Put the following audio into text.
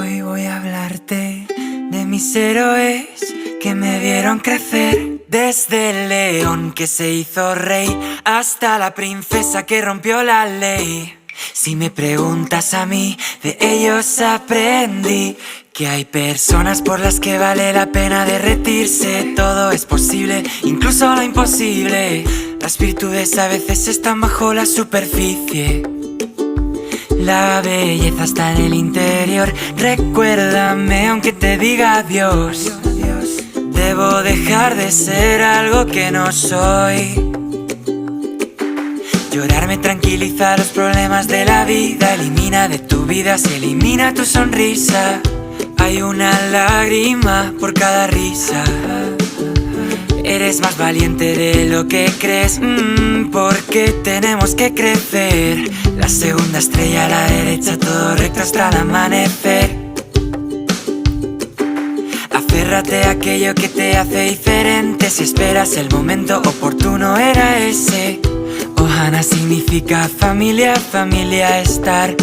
Hoy voy a hablarte de mis héroes que me vieron crecer. Desde el león que se hizo rey hasta la princesa que rompió la ley. Si me preguntas a mí, de ellos aprendí que hay personas por las que vale la pena derretirse. Todo es posible, incluso lo imposible. Las virtudes a veces están bajo la superficie. La belleza está en el interior. Recuérdame aunque te diga adiós. Debo dejar de ser algo que no soy. Llorar me tranquiliza los problemas de la vida. Elimina de tu vida, se elimina tu sonrisa. Hay una lágrima por cada risa. Eres más valiente de lo que crees, porque tenemos que crecer. La segunda estrella a la derecha, todo recto hasta el amanecer. Aférrate a aquello que te hace diferente. Si esperas el momento oportuno era ese. Ohana significa familia, familia estar.